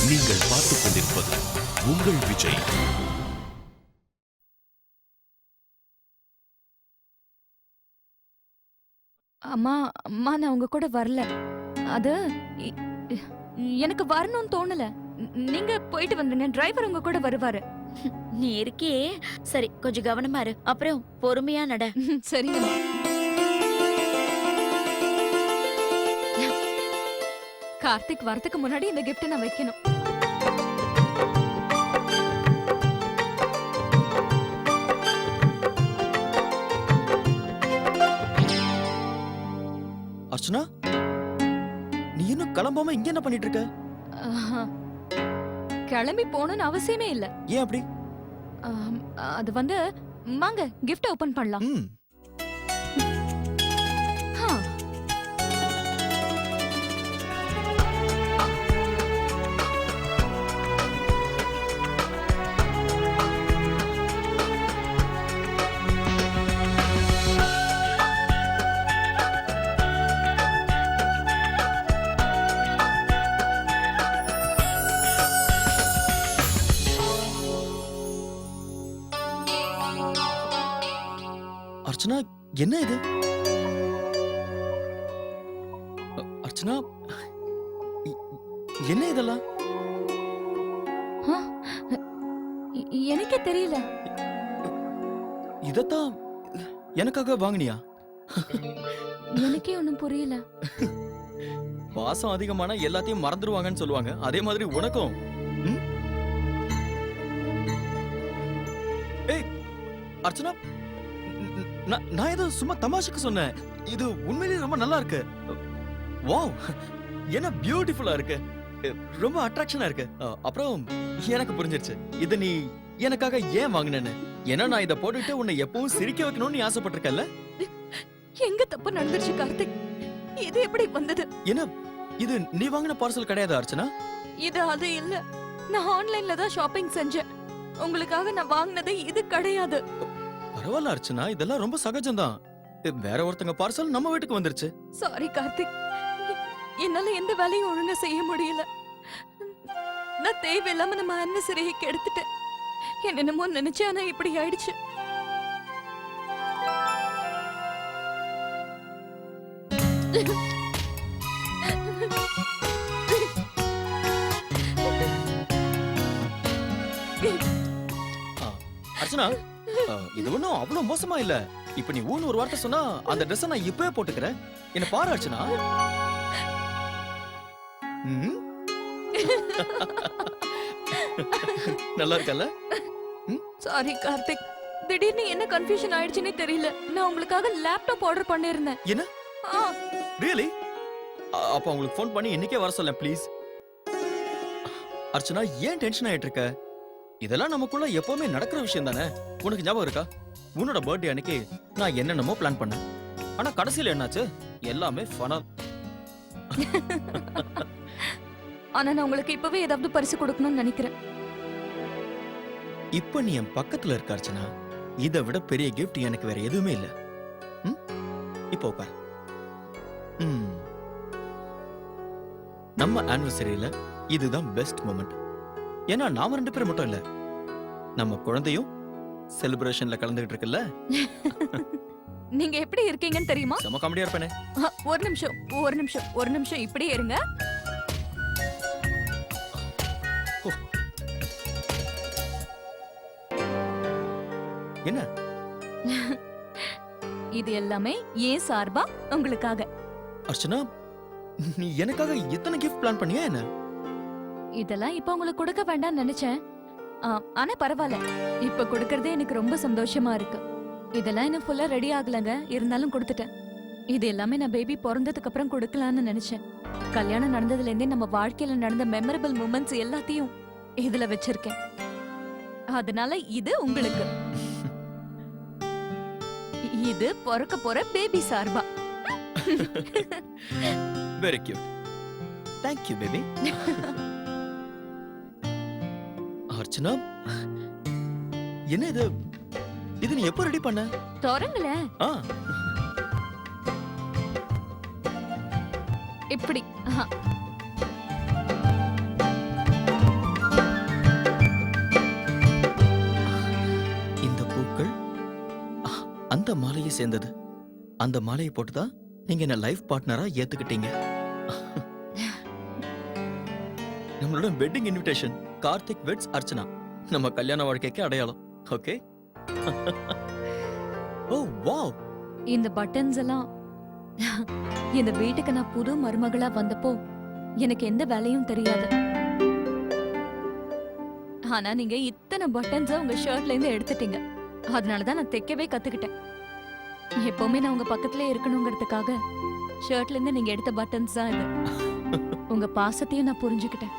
நீங்கள் பார்த்துக் கொண்டிருப்பது உங்கள் விஜய். அம்மா அம்மா நான் உங்க கூட வரல. அது இ- எனக்கு வரணும்னு தோணல. நீங்க போயிட்டு வந்துங்க, டிரைவர் உங்க கூட வருவாரு. நீ இருக்கியே, சரி கொஞ்சம் கவனமா இரு, அப்புறம் பொறுமையா நட. சரிங்கம்மா. கார்த்திக் வரதுக்கு முன்னாடி இந்த கிஃப்ட் நான் வைக்கணும். அர்ச்சனா, நீ இன்னும் கிளம்பாம இங்க என்ன பண்ணிட்டு இருக்க? ஆஹா. கிளம்பி போகணும்னு அவசியமே இல்ல. ஏன் அப்படி? அது வந்து வாங்க கிஃப்ட் ஓபன் பண்ணலாம். ம், ஆ. அர்ச்சனா, என்ன இது? அர்ச்சனா, இ- என்ன இதெல்லாம்? ஆ. எனக்கே தெரியல. இதத்தான் எனக்காக வாங்குனியா? எனக்கே ஒண்ணும் புரியல. பாசம் அதிகமான எல்லாத்தையும் மறந்துடுவாங்கன்னு சொல்லுவாங்க. அதே மாதிரி உனக்கும். ம்? ஏய் அர்ச்சனா, நான் ஏதோ சும்மா தமாஷுக்கு சொன்னேன். இது உண்மையிலேயே ரொம்ப நல்லா இருக்கு. வாவ், என்ன பியூட்டிஃபுல்லா இருக்கு. ரொம்ப அட்ராக்ஷனா இருக்கு. அப்புறம் எனக்கு புரிஞ்சிருச்சு இது நீ எனக்காக ஏன் வாங்கினேன்னு. ஏன்னா நான் இதை போட்டுட்டு உன்னை எப்பவும் சிரிக்க வைக்கணும்னு நீ ஆசைப்பட்டிருக்கல. எங்க தப்பு நடந்துருச்சு கார்த்திக்? இது எப்படி வந்தது? என்ன இது நீ வாங்கின பார்சல் கிடையாது அர்ச்சனா? இது அது இல்ல. நான் ஆன்லைன்ல தான் ஷாப்பிங் செஞ்சேன். உங்களுக்காக நான் வாங்கினது இது கிடையாது. பரவாயில்ல அர்ச்சனா, இதெல்லாம் ரொம்ப சகஜம்தான். வேற ஒருத்தங்க பார்சல் நம்ம வீட்டுக்கு வந்துருச்சு. சாரி கார்த்திக். என்னால எந்த வேலையும் ஒழுங்கா செய்ய முடியல. நான் தேவையில்லாம நம்ம அன்னசரியை கெடுத்துட்டேன். என்னென்னமோ நினைச்சேன், ஆனா இப்படி ஆயிடுச்சு. அர்ச்சனா, இது ஒண்ணும் அவ்வளவு மோசமா இல்ல. இப்ப நீ ஊன்னு ஒரு வார்த்தை சொன்னா அந்த ட்ரெஸ் நான் இப்பவே போட்டுக்கிறேன். என்ன பாரு அர்ச்சனா. ம்? நல்லா இருக்கல்ல? சாரி கார்த்திக். திடீர்னு என்ன கன்ஃபியூஷன் ஆயிடுச்சுன்னே தெரியல. நான் உங்களுக்காக லேப்டாப் ஆர்டர் பண்ணிருந்தேன். என்ன? ஆ. ரியலி? அப்ப உங்களுக்கு ஃபோன் பண்ணி இன்னைக்கே வர சொல்லேன் ப்ளீஸ். அர்ச்சனா, ஏன் டென்ஷன் ஆயிட்டு இருக்க? இதெல்லாம் நமக்குள்ள எப்பவுமே நடக்கிற விஷயம் தானே. உனக்கு ஞாபகம் இருக்கா? உன்னோட பர்த்டே அன்னைக்கு நான் என்னென்னமோ பிளான் பண்ணேன். ஆனா கடைசியில என்னாச்சு? எல்லாமே ஃபனா. ஆனா நான் உங்களுக்கு இப்பவே ஏதாவது பரிசு கொடுக்கணும்னு நினைக்கிறேன். இப்ப நீ என் பக்கத்துல இருக்க அர்ச்சனா. இதை விட பெரிய கிஃப்ட் எனக்கு வேற எதுவுமே இல்ல. ம்? இப்போ உட்கார். ம். நம்ம ஆனிவர்சரியில இதுதான் பெஸ்ட் மொமெண்ட். ஏன்னா நாம 2 பேரும் மட்டும் இல்ல, நம்ம குழந்தையும் செலிப்ரேஷன்ல கலந்துகிட்டு இருக்குல்ல. நீங்க எப்படி இருக்கீங்கன்னு தெரியுமா? செம காமெடியா இருப்பேனே. ஒரு நிமிஷம் இப்படியே இருங்க. என்ன இது எல்லாமே ஏன் சார்பா உங்களுக்காக. அர்ச்சனா, நீ எனக்காக இத்தனை கிஃப்ட் பிளான் பண்ணியா என்ன? இதெல்லாம் இப்ப உங்களுக்கு கொடுக்க வேண்டாம்னு நினைச்சேன். ஆனா பரவாயில்ல, இப்ப கொடுக்கறதே எனக்கு ரொம்ப சந்தோஷமா இருக்கு. இதெல்லாம் இன்னும் ஃபுல்லா ரெடி ஆகலங்க, இருந்தாலும் கொடுத்துட்டேன். இது எல்லாமே நான் பேபி பிறந்ததுக்கு அப்புறம் கொடுக்கலாம்னு நினைச்சேன். கல்யாணம் நடந்ததுல இருந்தே நம்ம வாழ்க்கையில நடந்த மெமரபிள் மூமெண்ட்ஸ் எல்லாத்தையும் இதுல வச்சிருக்கேன். அதனால இது உங்களுக்கு. இது பிறக்க போற பேபி சார்பா. Very cute. Thank you baby. Archana, என்ன இது? இது நீ எப்போ ரெடி பண்ண? தொடங்கல. ஆ, இப்படி. அந்த மாலையை சேர்ந்தது. அந்த மாலையை போட்டுதான் நீங்க என்ன லைஃப் பார்ட்னரா ஏத்துக்கிட்டீங்க. நம்மளோட வெட்டிங் இன்விடேஷன் கார்த்திக் வெட்ஸ் அர்ச்சனா, நம்ம கல்யாண வாழ்க்கைக்கு அடையாளம். ஓகே. ஓ வாவ். இந்த பட்டன்ஸ் எல்லாம் இந்த வீட்டுக்கு நான் புது மருமகளா வந்தப்போ எனக்கு எந்த வேலையும் தெரியாது. ஆனா நீங்க இத்தனை பட்டன்ஸ உங்க ஷர்ட்ல இருந்து எடுத்துட்டீங்க. அதனாலதான் நான் தைக்கவே கத்துக்கிட்டேன். எப்பவுமே நான் உங்க பக்கத்துல இருக்கணுங்கிறதுக்காக ஷர்ட்ல இருந்து நீங்க எடுத்த பட்டன்ஸ் தான் இது. உங்க பாசத்தையும் நான் புரிஞ்சுக்கிட்டேன்.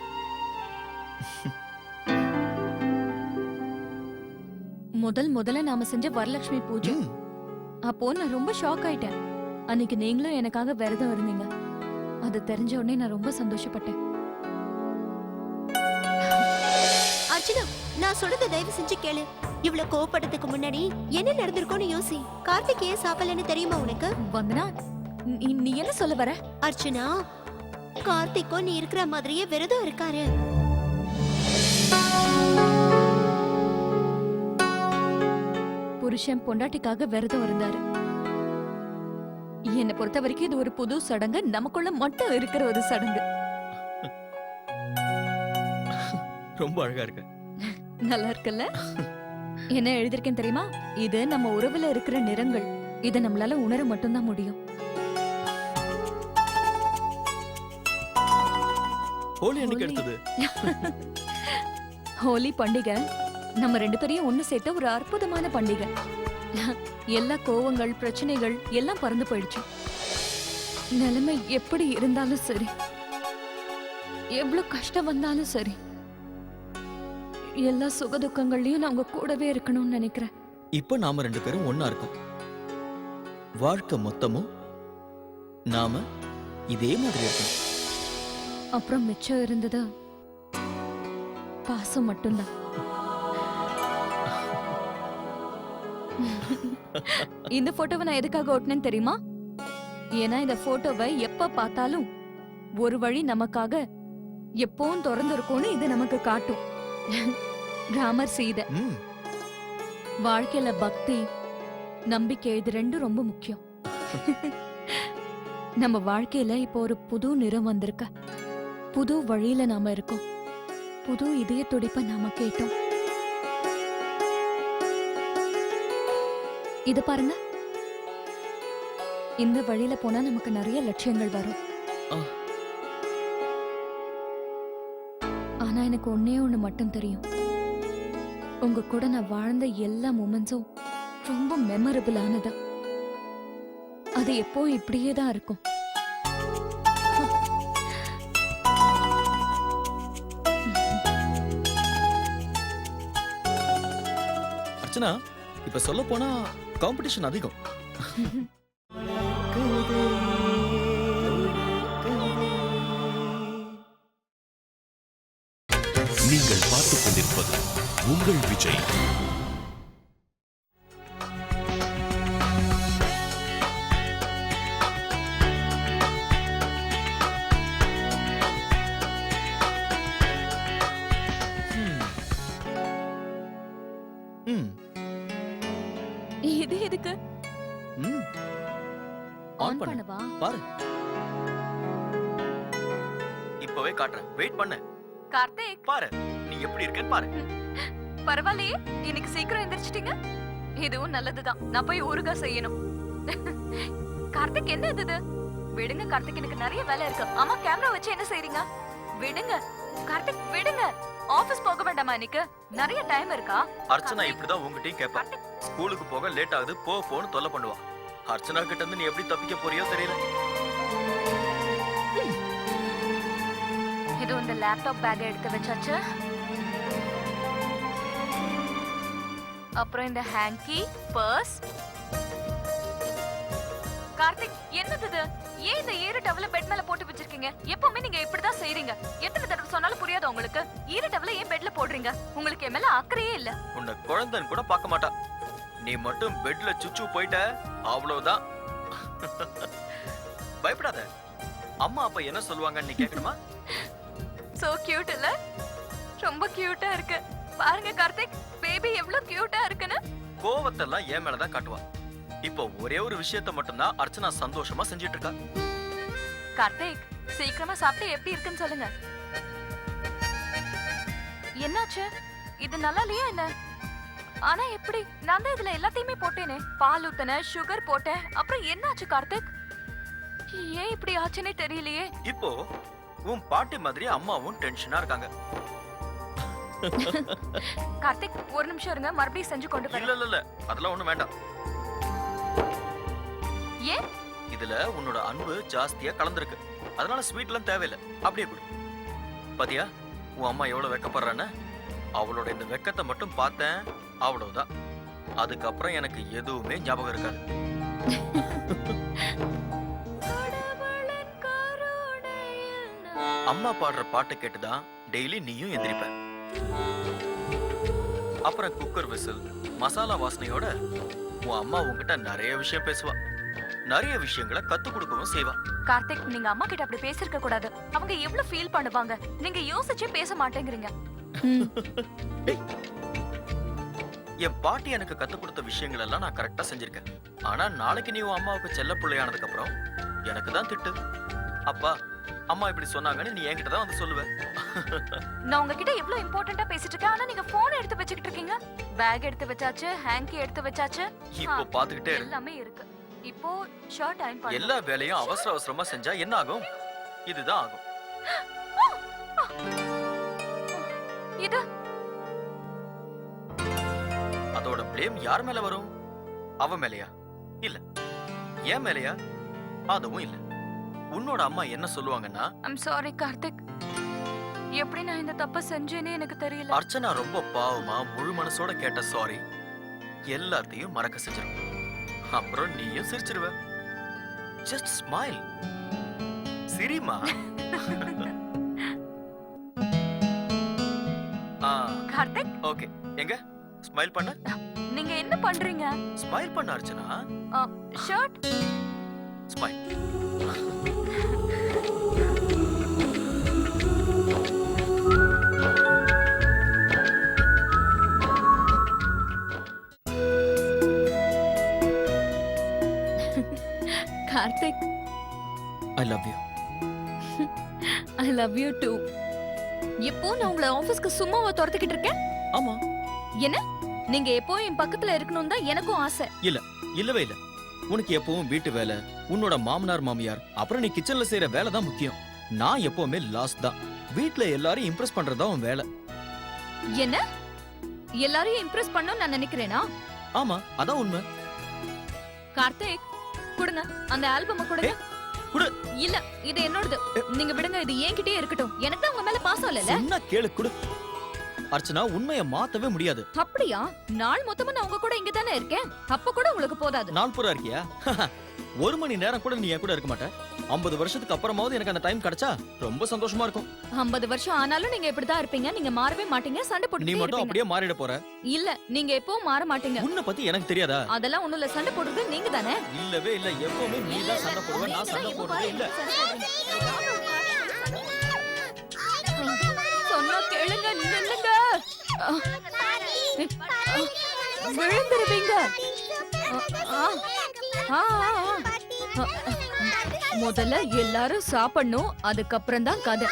முதல்ல நாம செஞ்ச வரலட்சுமி பூஜை ம், அப்போ நான் ரொம்ப ஷாக் ஆயிட்டேன். அன்னைக்கு நீங்களும் எனக்காக விரதம் இருந்தீங்க. அது தெரிஞ்ச உடனே நான் ரொம்ப சந்தோஷப்பட்டேன். அர்ச்சனா, நான் சொல்றத தயவு செஞ்சு கேளு. இவ்வளவு கோவப்பட்டதுக்கு முன்னாடி என்ன நடந்திருக்கும்னு யோசி. கார்த்திக் ஏன் சாப்பிடலன்னு தெரியுமா உனக்கு? வந்தனா நீ என்ன சொல்ல வர? அர்ச்சனா, கார்த்திக்கும் நீ இருக்கிற மாதிரியே விரதம் இருக்காரு. புருஷன் பொண்டாட்டிக்காக விரதம் இருந்தாரு. என்னை பொறுத்த வரைக்கும் இது ஒரு புது சடங்கு, நமக்குள்ள மட்டும் இருக்கிற ஒரு சடங்கு. ரொம்ப அழகா இருக்கு. நல்லா இருக்குல்ல? என்ன எழுதிருக்கேன் தெரியுமா? இது நம்ம உறவுல இருக்கிற நிறங்கள். இதை நம்மளால உணர மட்டும்தான் முடியும். ஹோலி என்னைக்கு ஹோலி. எடுத்தது? ஹோலி பண்டிகை நம்ம ரெண்டு பேரையும் ஒண்ணு சேர்த்த ஒரு அற்புதமான பண்டிகை. எல்லா கோவங்கள் பிரச்சனைகள் எல்லாம் பறந்து போயிடுச்சு. நிலைமை எப்படி இருந்தாலும் சரி, எவ்வளவு கஷ்டம் வந்தாலும் சரி, எல்லா சுகதுக்கங்கள்லயும் நான் உங்க கூடவே இருக்கணும்னு நினைக்கிறேன். இப்ப நாம ரெண்டு பேரும் ஒண்ணா இருக்கோம். வாழ்க்கை மொத்தமும் நாம இதே மாதிரி இருக்கணும். அப்புறம் மிச்சம் இருந்தது பாசம் மட்டும்தான். இந்த போட்டோவை நான் எதுக்காக ஓட்டினேன்னு தெரியுமா? ஏன்னா இந்த போட்டோவை எப்ப பார்த்தாலும் ஒரு வழி நமக்காக எப்பவும் திறந்து இருக்கும்னு இது நமக்கு காட்டும். ராமர் சீதை. ம், வாழ்க்கையில பக்தி நம்பிக்கை இது ரெண்டும் ரொம்ப முக்கியம். நம்ம வாழ்க்கையில இப்போ ஒரு புது நிறம் வந்திருக்க. புது வழியில நாம இருக்கோம். புது இதய துடிப்பை நாம கேட்டோம். இது பாருங்க, இந்த வழியில போனா நமக்கு நிறைய லட்சியங்கள் வரும். ஆ. ஆனா எனக்கு ஒண்ணே ஒண்ணு மட்டும் தெரியும். உங்க கூட நான் வாழ்ந்த எல்லா மூமெண்ட்ஸும் ரொம்ப மெமரபிள் ஆனது. அது எப்போ இப்படியே தான் இருக்கும். அர்ச்சனா, இப்ப சொல்ல போனா காம்படிஷன் அதிகம். நீங்கள் பார்த்துக் கொண்டிருப்பது உங்கள் விஜய். ம், இது எதுக்கு? ம். ஆன் ஆன் பண்ணு. பண்ணவா? பாரு. இப்பவே காட்டுறேன். வெயிட் பண்ணு. கார்த்திக், பாரு. நீ எப்படி இருக்கேன்னு பாரு. பரவாயில்லையே, இன்னைக்கு சீக்கிரம் எந்திரிச்சிட்டீங்க. இதுவும் நல்லதுதான். நான் போய் ஊறுகாய் செய்யணும். கார்த்திக், என்ன இது? விடுங்க கார்த்திக், எனக்கு நிறைய வேலை இருக்கு. ஆமா, கேமரா வச்சு என்ன செய்றீங்க? விடுங்க கார்த்திக், விடுங்க. ஆபீஸ் போக வேண்டாமா? இன்னைக்கு நிறைய டைம் இருக்கா? அர்ச்சனா இப்படிதான் உங்ககிட்டயும் கேப்பா. ஸ்கூலுக்கு போக லேட் ஆகுது, போன்னு தொல்லை பண்ணுவா. அர்ச்சனா கிட்ட இருந்து நீ எப்படி தப்பிக்க போறியோ தெரியல. இது இந்த லேப்டாப் பேக் எடுத்து வச்சாச்சு. அப்புறம் இந்த ஹேங்கி, பர்ஸ். கார்த்திக், என்னது இது? ஏன் இந்த ஈர டவல பெட் மேல போட்டு வச்சிருக்கீங்க? எப்பவுமே நீங்க இப்படிதான் செய்றீங்க. எத்தனை தடவை சொன்னாலும் புரியாத உங்களுக்கு? ஈர டவல ஏன் பெட்ல போடுறீங்க? உங்களுக்கு என் மேல அக்கறையே இல்ல. உன்னை குழந்தைன்னு கூட பார்க்க மாட்டா. நீ மட்டும் பெட்ல சுச்சு போயிட்ட, அவ்வளவுதான். பயப்படாத. அம்மா அப்பா என்ன சொல்லுவாங்கன்னு நீ கேட்கணுமா? சோ கியூட் இல்ல? ரொம்ப கியூட்டா இருக்கு. பாருங்க கார்த்திக், பேபி எவ்வளவு கியூட்டா இருக்குன்னு. கோவத்தெல்லாம் என் மேலதான் காட்டுவா. இப்போ ஒரே ஒரு விஷயத்த மட்டும்தான் அர்ச்சனா சந்தோஷமா செஞ்சிட்டு இருக்கா. கார்த்திக் சீக்கிரமா சாப்பிட்டு எப்படி இருக்குன்னு சொல்லுங்க. என்னாச்சு? இது நல்லா இல்லையா என்ன? ஆனா எப்படி? நான் தான் இதுல எல்லாத்தையுமே போட்டேனே. பால் ஊத்தன, சுகர் போட்டேன். அப்புறம் என்னாச்சு கார்த்திக்? ஏன் இப்படி ஆச்சுன்னே தெரியலையே. இப்போ உன் பாட்டி மாதிரி அம்மாவும் டென்ஷனா இருக்காங்க. கார்த்திக் ஒரு நிமிஷம் இருங்க, மறுபடியும் செஞ்சு கொண்டு இல்ல வரேன். இல்ல இல்ல அதெல்லாம் ஒண்ணும் வேண்டாம். ஏன்? இதுல உன்னோட அன்பு ஜாஸ்தியா கலந்துருக்கு. அதனால ஸ்வீட்லாம் தேவையில்லை. அப்படியே கொடு. பாத்தியா உன் அம்மா எவ்வளவு வெக்கப்படுறான்னு? அவளோட இந்த வெக்கத்தை மட்டும் பார்த்தேன், அவ்வளவுதான். அதுக்கப்புறம் எனக்கு எதுவுமே ஞாபகம் இருக்காது. அம்மா பாடுற பாட்டு கேட்டுதான் டெய்லி நீயும் எந்திரிப்ப. அப்புறம் குக்கர் விசில், மசாலா வாசனையோட உன் அம்மா உன்கிட்ட நிறைய விஷயம் பேசுவா. நிறைய விஷயங்களை கத்து கொடுக்கவும் செய்வா. கார்த்திக் நீங்க அம்மா கிட்ட அப்படி பேசிருக்க கூடாது. அவங்க எவ்வளவு ஃபீல் பண்ணுவாங்க. நீங்க யோசிச்சே பேச மாட்டேங்கிறீங்க. என் பாட்டி எனக்கு கத்து கொடுத்த விஷயங்கள் எல்லாம் நான் கரெக்டா செஞ்சிருக்கேன். ஆனா நாளைக்கு நீ உன் அம்மாவுக்கு செல்ல பிள்ளையானதுக்கு அப்புறம் எனக்கு தான் திட்டு. அப்பா அம்மா இப்படி சொன்னாங்கன்னு நீ என்கிட்ட தான் வந்து சொல்லுவ. நான் உங்ககிட்ட எவ்வளவு இம்பார்ட்டன்ட்டா பேசிட்டு இருக்கேன். ஆனா நீங்க போன் எடுத்து வச்சுக்கிட்டு இருக்கீங்க. பேக் எடுத்து வச்சாச்சு, ஹேங்கி எடுத்து வச்சாச்சு. இப்போ பாத்துக்கிட்டே இரு. எல்லாமே இருக்கு. இப்போ ஷர்ட் அயர்ன் பண்ணு. எல்லா வேலையும் அவசர அவசரமா செஞ்சா என்ன ஆகும்? இதுதான் ஆகும். இது அதோட ப்ளேம் யார் மேல வரும்? அவ மேலையா? இல்ல. ஏன் மேலையா? அதுவும் இல்ல. உன்னோட அம்மா என்ன சொல்லுவாங்கன்னா, ஐம் சாரி கார்த்திக். எப்படி நான் இந்த தப்ப செஞ்சேனே எனக்கு தெரியல. அர்ச்சனா ரொம்ப பாவமா முழு மனசோட கேட்ட சாரி எல்லாத்தையும் மறக்க செஞ்சிரும். அப்புறம் நீயும் சிரிச்சிருவ. Just smile. சிரிமா. கார்த்திக் ஓகே. எங்க ஸ்மைல் பண்ண? நீங்க என்ன பண்றீங்க? ஸ்மைல் பண்ண Archana. Short smile. Karthik I love you. I love you too. எப்போ நான் உங்களை ஆபீஸ்க்கு சும்மாவா துரத்திக்கிட்டு இருக்கேன்? ஆமா. என்ன? நீங்க எப்போ என் பக்கத்துல இருக்கணும் தான் எனக்கும் ஆசை. இல்லவே இல்ல. உனக்கு எப்பவும் வீட்டு வேலை, உன்னோட மாமனார் மாமியார், அப்புறம் நீ கிச்சன்ல செய்யற வேலை தான் முக்கியம். நான் எப்பவுமே லாஸ்ட் தான். வீட்ல எல்லாரையும் இம்ப்ரெஸ் பண்றதா உன் வேலை. என்ன? எல்லாரையும் இம்ப்ரெஸ் பண்ணனும் நான் நினைக்கிறேனா? ஆமா, அதான் உண்மை. கார்த்திக் கொடுங்க அந்த ஆல்பம் கொடுங்க. குடு. இல்ல இது என்னோடது. நீங்க விடுங்க, இது என்கிட்டயே இருக்கட்டும். எனக்கு தான் உங்க மேல பாசம் இல்லல. சொன்னா கேளு, குடு. அர்ச்சனா உண்மையை மாத்தவே முடியாது. அப்படியா? நாள் மொத்தமா நான் உங்க கூட இங்க தானே இருக்கேன். அப்ப கூட உங்களுக்கு போதாது. நாள் பூரா இருக்கியா? ஒரு மணி நேரம் கூட நீ என் கூட இருக்க மாட்ட. 50 வருஷத்துக்கு அப்புறமாவது எனக்கு அந்த டைம் கிடைச்சா ரொம்ப சந்தோஷமா இருக்கும். 50 வருஷம் ஆனாலும் நீங்க இப்படிதான் இருப்பீங்க. நீங்க மாறவே மாட்டீங்க. சண்டை நீ போட்டுட்டே மட்டும் இருப்பீங்க. அப்படியே மாறிட போற. இல்ல நீங்க எப்பவும் மாற மாட்டீங்க. உன்னை பத்தி எனக்கு தெரியாதா? அதெல்லாம் ஒண்ணும் இல்ல. சண்டை போடுறது நீங்க தானே. இல்லவே இல்ல. எப்பவுமே நீ தான் சண்டை போடுவ, நான் சண்டை போடுறதே இல்ல. சொன்னா கேளுங்க, நில்லுங்க. விழுந்துருவீங்க. முதல்ல எல்லாரும் சாப்பிடணும், அதுக்கப்புறம் தான் கதை.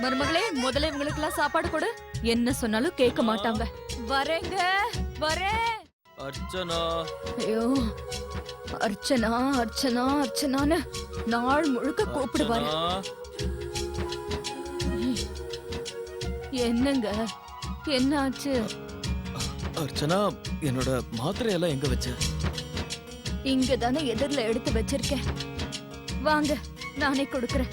மருமகளே, முதல்ல இவங்களுக்கு எல்லாம் சாப்பாடு கொடு. என்ன சொன்னாலும் கேட்க மாட்டாங்க. வரேங்க, வரேன். அர்ச்சனா. ஐயோ, அர்ச்சனா அர்ச்சனா அர்ச்சனான்னு நாள் முழுக்க கூப்பிடுவாரு. என்னங்க, என்னாச்சு? அர்ச்சனா, என்னோட மாத்திரையெல்லாம் எங்க வச்ச? இங்க தானே எதிரில எடுத்து வச்சிருக்கேன். வாங்க, நானே கொடுக்கறேன்.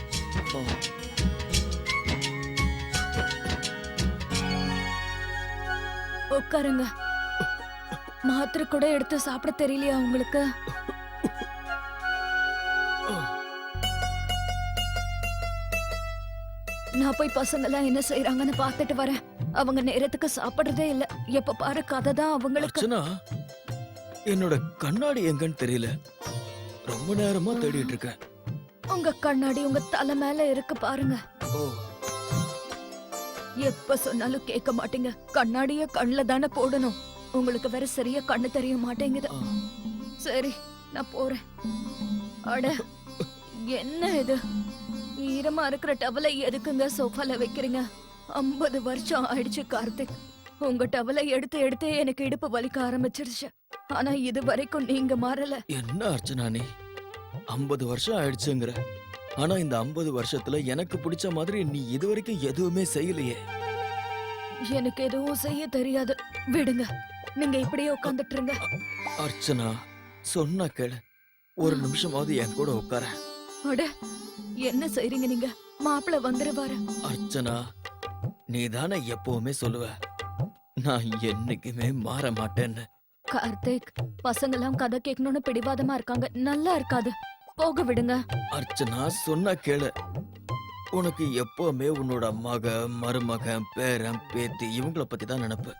உட்காருங்க. மாத்திரை கூட எடுத்து சாப்பிட தெரியலையா உங்களுக்கு? நான் போய் பசங்க எல்லாம் என்ன செய்யறாங்கன்னு பாத்துட்டு வரேன். அவங்க நேரத்துக்கு சாப்பிடுறதே இல்ல. எப்ப பாரு கதை தான் அவங்களுக்கு. அர்ச்சனா, என்னோட கண்ணாடி எங்கன்னு தெரியல. ரொம்ப நேரமா தேடிட்டு இருக்கேன். உங்க கண்ணாடி உங்க தலை மேல இருக்கு பாருங்க. எப்ப சொன்னாலும் கேட்க மாட்டீங்க. கண்ணாடிய கண்ணுல தானே போடணும். உங்களுக்கு வேற சரியா கண்ணு தெரிய மாட்டேங்குது. ஆ. சரி, நான் போறேன். அட, என்ன இது? ஈரமா இருக்கிற டவலை எதுக்குங்க சோஃபால வைக்கிறீங்க? 50 வருஷம் ஆயிடுச்சு கார்த்திக். உங்க டவலை எடுத்து எடுத்தே எனக்கு இடுப்பு வலிக்க ஆரம்பிச்சிருச்சு. ஆனா இது வரைக்கும் நீங்க மாறல. என்ன அர்ச்சனா நீ 50 வருஷம் ஆயிடுச்சுங்கிற? ஆனா இந்த 50 வருஷத்துல எனக்கு பிடிச்ச மாதிரி நீ இதுவரைக்கும் எதுவுமே செய்யலையே. எனக்கு எதுவும் செய்ய தெரியாது. விடுங்க, நீங்க இப்படியே உட்கார்ந்துட்டு இருங்க. அர்ச்சனா, சொன்னா கேளு. ஒரு நிமிஷமாவது என் கூட உட்கார. அட, என்ன செய்றீங்க நீங்க? மாப்பிள வந்துருவாரு. அர்ச்சனா, நீ தானே எப்பவுமே சொல்லுவ நான் என்னைக்குமே மாற மாட்டேன்னு. கார்த்திக், பசங்கெல்லாம் கதை கேட்கணும்னு பிடிவாதமா இருக்காங்க. நல்லா இருக்காது. போக விடுங்க. அர்ச்சனா, சொன்னா கேளு. உனக்கு எப்பவுமே உன்னோட மக, மருமகன், பேரன், பேத்தி இவங்கள பத்தி தான் நினைப்பு.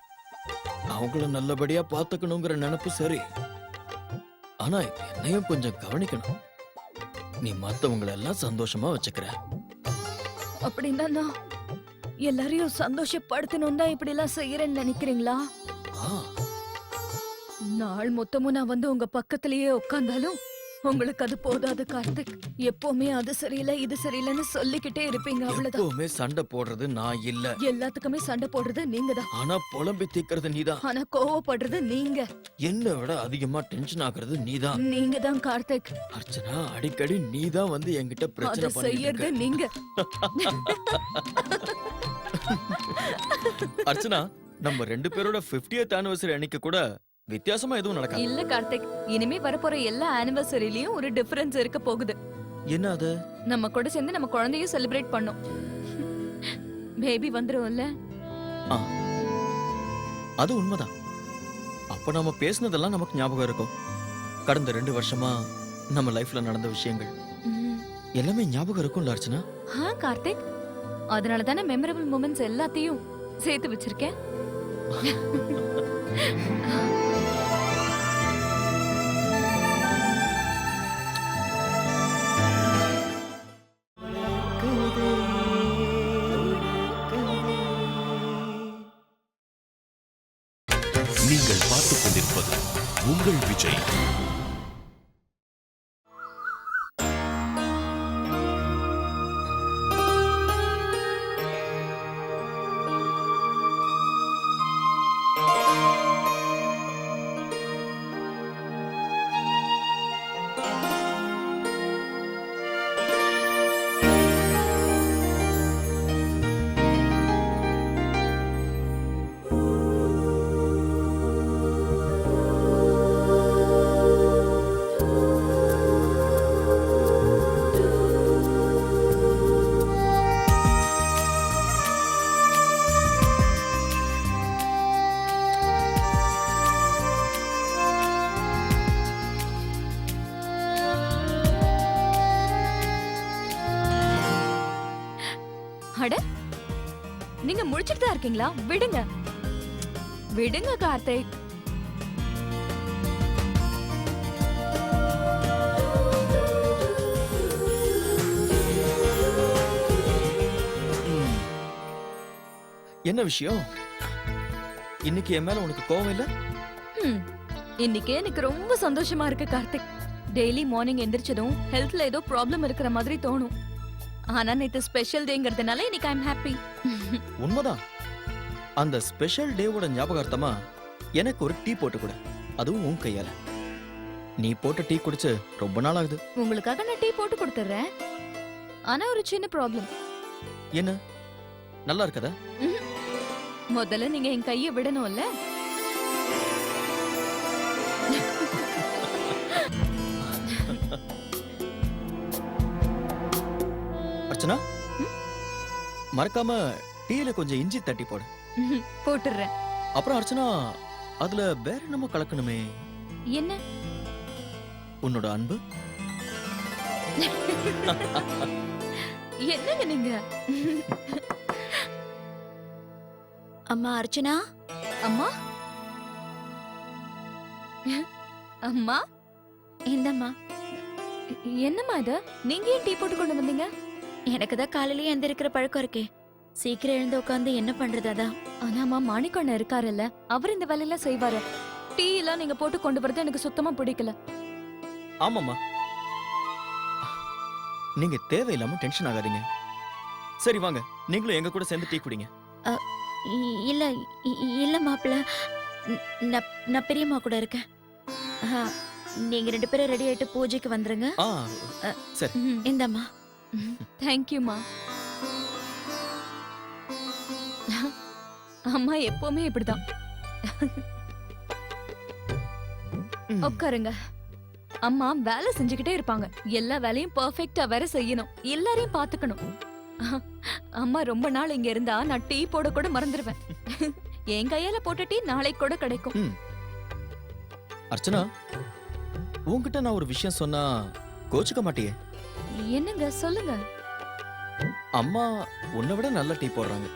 அவங்கள நல்லபடியா பாத்துக்கணுங்கிற நினைப்பு சரி. ஆனா என்னையும் கொஞ்சம் கவனிக்கணும். நீ மத்தவங்கள எல்லாம் சந்தோஷமா வச்சுக்கிற. அப்படின்னா நான் எல்லாரையும் சந்தோஷப்படுத்தணும் தான் இப்படி எல்லாம் செய்யறேன்னு நினைக்கிறீங்களா? ஆ, நாள் மொத்தமும் நான் வந்து உங்க பக்கத்திலேயே உட்கார்ந்தாலும் உங்களுக்கு அது போதாது கார்த்திக். எப்பவுமே அது சரியில்லை இது சரியில்லைன்னு சொல்லிக்கிட்டே இருப்பீங்க. அவ்வளவுதான். எப்பவுமே சண்டை போடுறது நான் இல்ல. எல்லாத்துக்குமே சண்டை போடுறது நீங்க தான். ஆனா புலம்பி தீக்கிறது நீதான். ஆனா கோவப்படுறது நீங்க. என்னை விட அதிகமா டென்ஷன் ஆகுறது நீதான். நீங்க தான் கார்த்திக். அர்ச்சனா, அடிக்கடி நீதான் வந்து என்கிட்ட பிரச்சனை அதை பண்ணிட்டு செய்யறது இருக்க. நீங்க. அர்ச்சனா, நம்ம 2 பேரோட 50th anniversary அன்னைக்கு கூட வித்தியாசமா எதுவும் நடக்காது. இல்ல கார்த்திக், இனிமே வரப்போற எல்லா ஆனிவர்சரிலயும் ஒரு டிஃபரன்ஸ் இருக்க போகுது. என்ன அது? நம்ம கூட சேர்ந்து நம்ம குழந்தையும் செலிப்ரேட் பண்ணோம். பேபி வந்துரும்ல. ஆ, அது உண்மைதான். அப்ப நாம பேசுனதெல்லாம் நமக்கு ஞாபகம் இருக்கும். கடந்த 2 வருஷமா நம்ம லைஃப்ல நடந்த விஷயங்கள் ம். எல்லாமே ஞாபகம் இருக்கும்ல அர்ச்சனா? கார்த்திக், அதனால தானே மெமரபிள் மூமெண்ட்ஸ் எல்லாத்தையும் சேர்த்து வச்சிருக்கேன். நீங்கள் பார்த்துக் கொண்டிருப்பது உங்கள் விஜய். அட, நீங்க முழிச்சிட்டு தான் இருக்கீங்களா? விடுங்க விடுங்க கார்த்திக். என்ன விஷயம்? இன்னைக்கு என் மேல உனக்கு கோவம் இல்ல? ம், இன்னைக்கு எனக்கு ரொம்ப சந்தோஷமா இருக்கு கார்த்திக். டெய்லி மார்னிங் எந்திரிச்சதும் ஹெல்த்ல ஏதோ ப்ராப்ளம் இருக்கிற மாதிரி தோணும். ஆனா நேத்து ஸ்பெஷல் டேங்கிறதுனால இன்னைக்கு ஐம் ஹாப்பி. உண்மைதான். அந்த ஸ்பெஷல் டேவோட ஞாபகார்த்தமா எனக்கு ஒரு டீ போட்டு கொடு. அதுவும் உன் கையால. நீ போட்ட டீ குடிச்சு ரொம்ப நாள் ஆகுது. உங்களுக்காக நான் டீ போட்டு கொடுத்துறேன். ஆனா ஒரு சின்ன ப்ராப்ளம். என்ன? நல்லா இருக்கதா? முதல்ல நீங்க என் கையை விடணும்ல. அர்ச்சனா, மறக்காம டீல கொஞ்சம் இஞ்சி தட்டி போடு. போட்டுறேன். அப்புறம் அர்ச்சனா, அதுல வேற என்னமோ கலக்கணுமே. என்ன? உன்னோட அன்பு. என்னங்க நீங்க? அம்மா அர்ச்சனா, அம்மா அம்மா, இந்தம்மா. என்னம்மா இது? நீங்க ஏன் டீ போட்டு கொண்டு வந்தீங்க? எனக்கு தான் காலையிலேயே எந்திருக்கிற பழக்கம் இருக்கே. சீக்கிரம் எழுந்து உட்காந்து என்ன பண்றது அதான். ஆனாமா மாணிக்கண்ண இருக்காருல்ல, அவர் இந்த வேலையெல்லாம் செய்வாரு. டீ எல்லாம் நீங்க போட்டு கொண்டு வரது எனக்கு சுத்தமா பிடிக்கல. ஆமாம்மா, நீங்க தேவையில்லாம டென்ஷன் ஆகாதீங்க. சரி வாங்க, நீங்களும் எங்க கூட சேர்ந்து டீ குடிங்க. இல்ல இல்ல மாப்பிள்ள, நான் பெரியம்மா கூட இருக்கேன். ஆ, நீங்க 2 பேரும் ரெடி ஆயிட்டு பூஜைக்கு வந்துருங்க. சரி. இந்தம்மா. தேங்க்யூமா. அம்மா எப்பவுமே இப்படிதான். உட்காருங்க. அம்மா வேலை செஞ்சுக்கிட்டே இருப்பாங்க. எல்லா வேலையும் பெர்ஃபெக்ட்டா வேற செய்யணும். எல்லாரையும் பாத்துக்கணும். அம்மா ரொம்ப நாள் இங்க இருந்தா நான் டீ போட கூட மறந்துடுவேன். என் கையால போட்ட டீ நாளைக்கு கூட கிடைக்கும். அர்ச்சனா, உன்கிட்ட நான் ஒரு விஷயம் சொன்னா கோச்சுக்க மாட்டியே? என்னங்க சொல்லுங்க. அம்மா உன்னை விட நல்ல டீ போடுறாங்க.